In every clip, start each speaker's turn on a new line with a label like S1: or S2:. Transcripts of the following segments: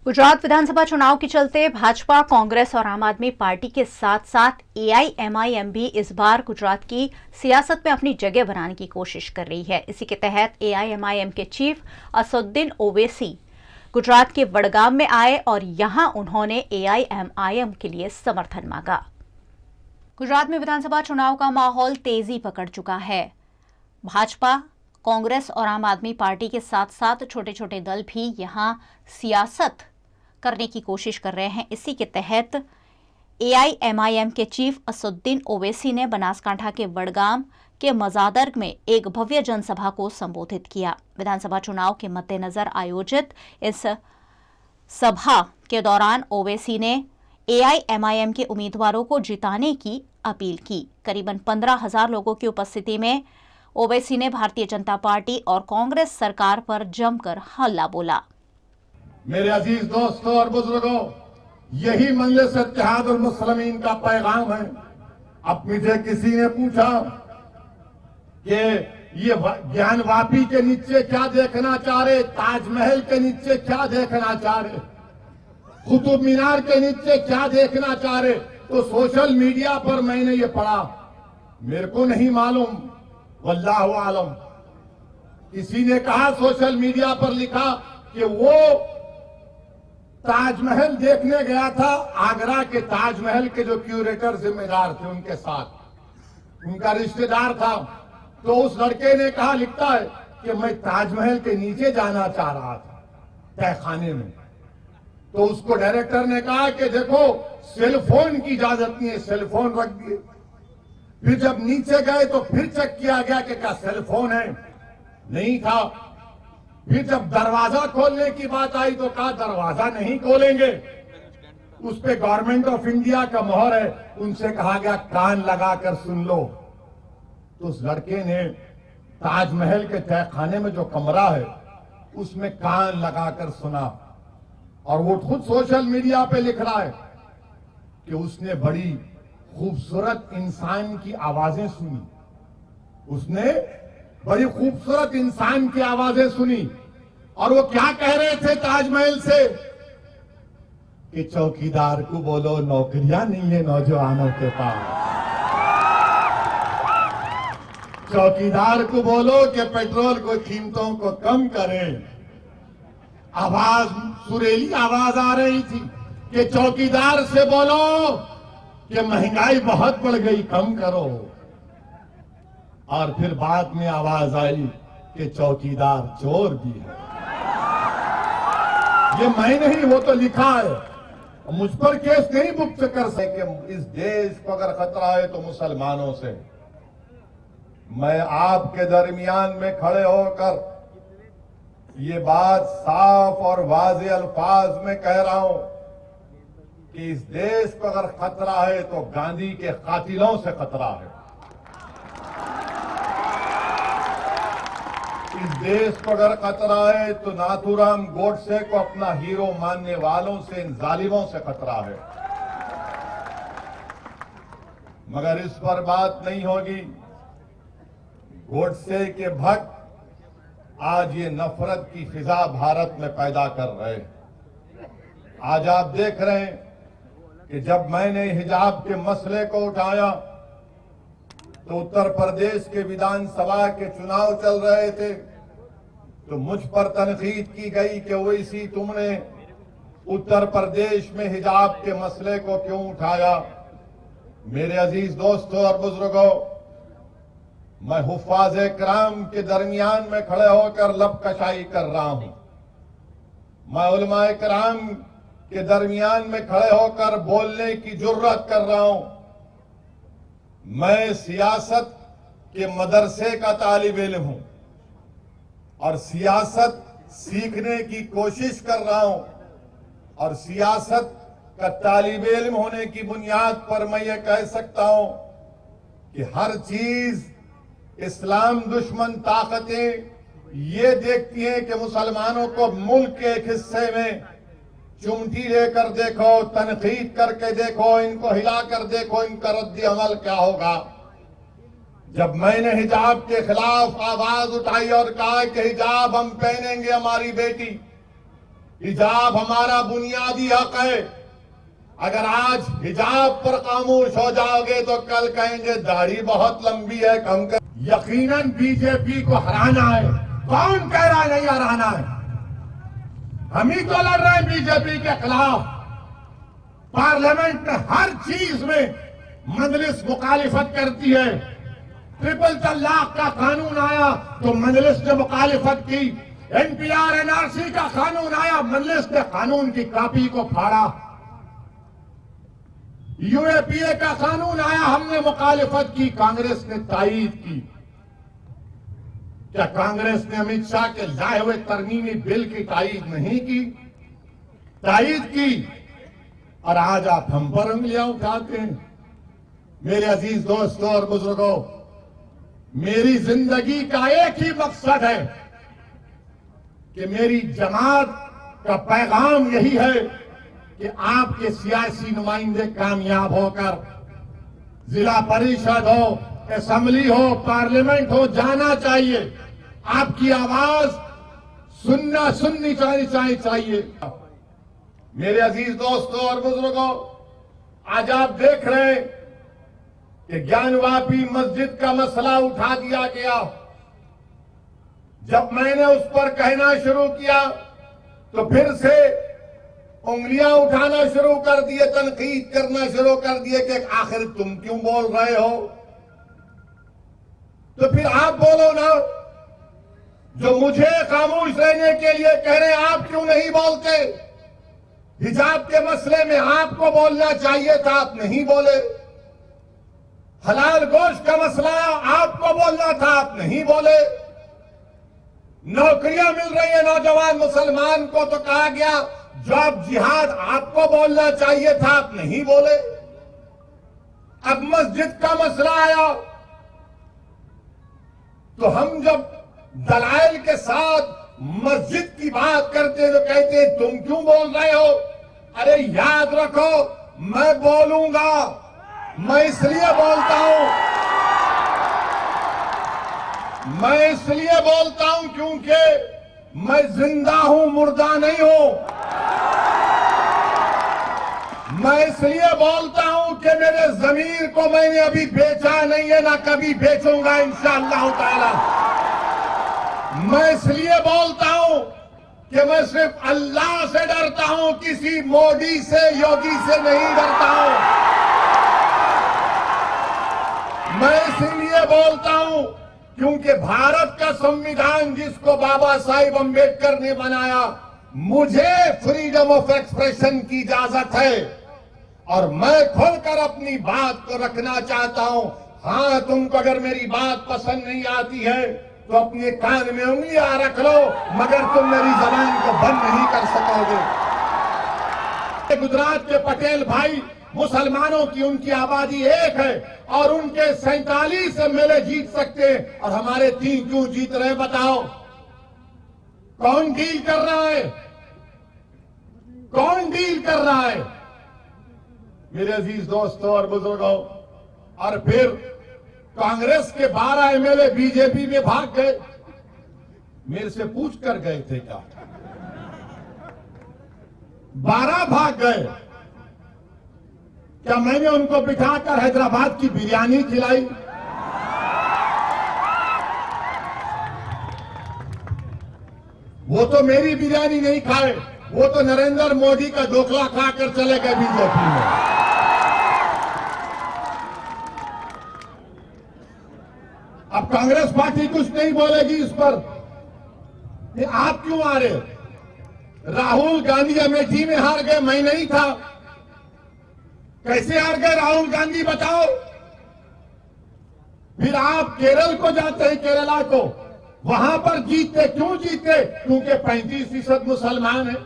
S1: गुजरात विधानसभा चुनाव के चलते भाजपा, कांग्रेस और आम आदमी पार्टी के साथ साथ एआईएमआईएम भी इस बार गुजरात की सियासत में अपनी जगह बनाने की कोशिश कर रही है। इसी के तहत एआईएमआईएम के चीफ असदुद्दीन ओवैसी गुजरात के वडगाम में आए और यहां उन्होंने एआईएमआईएम के लिए समर्थन मांगा। गुजरात में विधानसभा चुनाव का माहौल तेजी पकड़ चुका है। भाजपा, कांग्रेस और आम आदमी पार्टी के साथ साथ छोटे छोटे दल भी यहां सियासत करने की कोशिश कर रहे हैं। इसी के तहत एआईएमआईएम के चीफ असदुद्दीन ओवैसी ने बनासकांठा के वडगाम के मजादर में एक भव्य जनसभा को संबोधित किया। विधानसभा चुनाव के मद्देनजर आयोजित इस सभा के दौरान ओवैसी ने एआईएमआईएम के उम्मीदवारों को जिताने की अपील की। करीबन 15,000 लोगों की उपस्थिति में ओवैसी ने भारतीय जनता पार्टी और कांग्रेस सरकार पर जमकर हल्ला बोला।
S2: मेरे अजीज दोस्तों और बुजुर्गों, यही मजलिस इत्तेहादुल मुस्लिमीन का पैगाम है। अब मुझे किसी ने पूछा कि ये ज्ञानवापी के नीचे क्या देखना चाह रहे, ताजमहल के नीचे क्या देखना चाह रहे, कुतुब मीनार के नीचे क्या देखना चाह रहे, तो सोशल मीडिया पर मैंने ये पढ़ा, मेरे को नहीं मालूम, वल्लाहु आलम। किसी ने कहा सोशल मीडिया पर लिखा कि वो ताजमहल देखने गया था, आगरा के ताजमहल के जो क्यूरेटर जिम्मेदार थे उनके साथ, उनका रिश्तेदार था। तो उस लड़के ने कहा, लिखता है कि मैं ताजमहल के नीचे जाना चाह रहा था, तहखाने में। तो उसको डायरेक्टर ने कहा कि देखो सेलफोन की इजाजत नहीं है, सेलफोन रख दिए। फिर जब नीचे गए तो फिर चेक किया गया कि क्या सेलफोन है, नहीं था। फिर जब दरवाजा खोलने की बात आई तो कहा दरवाजा नहीं खोलेंगे, उस पे गवर्नमेंट ऑफ इंडिया का मोहर है। उनसे कहा गया कान लगाकर सुन लो। तो उस लड़के ने ताजमहल के तहखाने में जो कमरा है उसमें कान लगाकर सुना, और वो खुद सोशल मीडिया पे लिख रहा है कि उसने बड़ी खूबसूरत इंसान की आवाजें सुनी, उसने बड़ी खूबसूरत इंसान की आवाजें सुनी। और वो क्या कह रहे थे ताजमहल से कि चौकीदार को बोलो नौकरियां नहीं है नौजवानों के पास, चौकीदार को बोलो कि पेट्रोल को कीमतों को कम करें। आवाज, सुरीली आवाज आ रही थी कि चौकीदार से बोलो कि महंगाई बहुत बढ़ गई, कम करो। और फिर बाद में आवाज आई कि चौकीदार चोर भी है। ये मैं नहीं, वो तो लिखा है। मुझ पर केस नहीं बुक कर सके। इस देश को अगर खतरा है तो मुसलमानों से। मैं आपके दरमियान में खड़े होकर ये बात साफ और वाज़ेह अल्फाज में कह रहा हूं कि इस देश को अगर खतरा है तो गांधी के कातिलों से खतरा है। इस देश को अगर खतरा है तो नाथूराम गोडसे को अपना हीरो मानने वालों से, इन जालिमों से खतरा है। मगर इस पर बात नहीं होगी। गोडसे के भक्त आज ये नफरत की फिजा भारत में पैदा कर रहे हैं। आज आप देख रहे हैं कि जब मैंने हिजाब के मसले को उठाया तो उत्तर प्रदेश के विधानसभा के चुनाव चल रहे थे, तो मुझ पर तनकीद की गई कि ओवैसी तुमने उत्तर प्रदेश में हिजाब के मसले को क्यों उठाया। मेरे अजीज दोस्तों और बुजुर्गों, मैं हुफ्फाज़े किराम के दरमियान में खड़े होकर लबकशाई कर रहा हूं। मैं उलमाए किराम के दरमियान में खड़े होकर बोलने की जुर्रत कर रहा हूं। मैं सियासत के मदरसे का तालिब इल्म हूं और सियासत सीखने की कोशिश कर रहा हूं, और सियासत का तालिब इल्म होने की बुनियाद पर मैं ये कह सकता हूं कि हर चीज इस्लाम दुश्मन ताकतें ये देखती हैं कि मुसलमानों को मुल्क के एक हिस्से में चुमटी लेकर देखो, तनकीद करके देखो, इनको हिलाकर देखो, इनका रद्द अमल क्या होगा। जब मैंने हिजाब के खिलाफ आवाज उठाई और कहा कि हिजाब हम पहनेंगे हमारी बेटी, हिजाब हमारा बुनियादी हक है। अगर आज हिजाब पर खामोश हो जाओगे तो कल कहेंगे दाढ़ी बहुत लंबी है, कम कर। यकीनन बीजेपी को हराना है। कौन कह रहा है नहीं हराना है? हम ही तो लड़ रहे हैं बीजेपी के खिलाफ। पार्लियामेंट में हर चीज में मजलिस मुखालिफत करती है। ट्रिपल तलाक का कानून आया तो मजलिस ने मुखालिफत की। एनपीआर एनआरसी का कानून आया, मजलिस ने कानून की कॉपी को फाड़ा। यूएपीए का कानून आया, हमने मुखालिफत की, कांग्रेस ने तायीद की। क्या कांग्रेस ने अमित शाह के लाए हुए तरमीमी बिल की तायीद नहीं की? तायीद की। और आज आप हम पर उंगलियां उठाते हैं। मेरे अजीज दोस्तों और बुजुर्गों, मेरी जिंदगी का एक ही मकसद है कि मेरी जमात का पैगाम यही है कि आपके सियासी नुमाइंदे कामयाब होकर जिला परिषद हो, असेंबली हो, पार्लियामेंट हो, जाना चाहिए। आपकी आवाज सुननी चाहिए। मेरे अजीज दोस्तों और बुजुर्गों, आज आप देख रहे हैं कि ज्ञानवापी मस्जिद का मसला उठा दिया गया। जब मैंने उस पर कहना शुरू किया तो फिर से उंगलियां उठाना शुरू कर दिए, तनकीद करना शुरू कर दिए कि आखिर तुम क्यों बोल रहे हो? तो फिर आप बोलो ना। जो मुझे खामोश रहने के लिए कह रहे हैं, आप क्यों नहीं बोलते? हिजाब के मसले में आपको बोलना चाहिए था, आप नहीं बोले। हलाल गोश्त का मसला आपको बोलना था, आप नहीं बोले। नौकरियां मिल रही है नौजवान मुसलमान को तो कहा गया जॉब जिहाद, आपको बोलना चाहिए था, आप नहीं बोले। अब मस्जिद का मसला आया तो हम जब दलाइल के साथ मस्जिद की बात करते तो कहते तुम क्यों बोल रहे हो? अरे याद रखो, मैं बोलूंगा। मैं इसलिए बोलता हूं क्योंकि मैं जिंदा हूं, मुर्दा नहीं हूं। मैं इसलिए बोलता हूं कि मेरे जमीर को मैंने अभी बेचा नहीं है, ना कभी बेचूंगा इंशाअल्लाह ताला। मैं इसलिए बोलता हूं कि मैं सिर्फ अल्लाह से डरता हूं, किसी मोदी से, योगी से नहीं डरता हूं। मैं इसलिए बोलता हूं क्योंकि भारत का संविधान जिसको बाबा साहिब अम्बेडकर ने बनाया, मुझे फ्रीडम ऑफ एक्सप्रेशन की इजाजत है और मैं खुलकर अपनी बात को रखना चाहता हूं। हां, तुमको अगर मेरी बात पसंद नहीं आती है तो अपने कान में उंगलियां रख लो, मगर तुम मेरी जबान को बंद नहीं कर सकोगे। गुजरात के पटेल भाई, मुसलमानों की उनकी आबादी एक है और उनके 47 एमएलए जीत सकते हैं और हमारे 3 क्यों जीत रहे? बताओ, कौन डील कर रहा है? कौन डील कर रहा है? मेरे अजीज दोस्तों और बुजुर्गों, और फिर कांग्रेस के 12 एमएलए बीजेपी में भाग गए। मेरे से पूछ कर गए थे क्या? 12 भाग गए। क्या मैंने उनको बिठाकर हैदराबाद की बिरयानी खिलाई? वो तो मेरी बिरयानी नहीं खाए, वो तो नरेंद्र मोदी का ढोकला खाकर चले गए बीजेपी में। अब कांग्रेस पार्टी कुछ नहीं बोलेगी इस पर। ये आप क्यों आ रहे? राहुल गांधी अमेठी में हार गए, मैं नहीं था। कैसे हार गए राहुल गांधी, बताओ? फिर आप केरल को जाते हैं, केरला को, वहां पर जीतते। क्यों जीते? क्योंकि 35% मुसलमान है।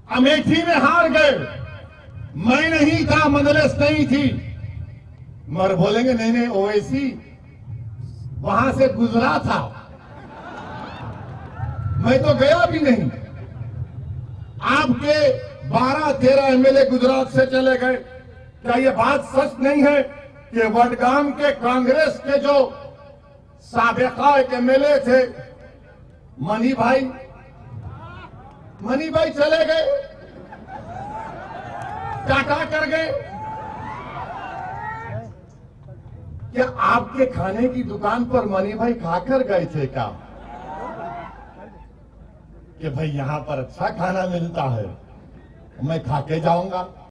S2: अमेठी में हार गए, मैं नहीं था, मजलिस नहीं थी। मगर बोलेंगे नहीं, ओवैसी वहां से गुजरा था, मैं तो गया भी नहीं। आपके 12-13 एमएलए गुजरात से चले गए। क्या ये बात सच नहीं है कि वडगाम के कांग्रेस के जो साबिका एमएलए थे, मनी भाई, मनी भाई चले गए, टाटा कर गए। क्या आपके खाने की दुकान पर मनी भाई खाकर गए थे क्या कि भाई यहां पर अच्छा खाना मिलता है, मैं खा के जाऊंगा?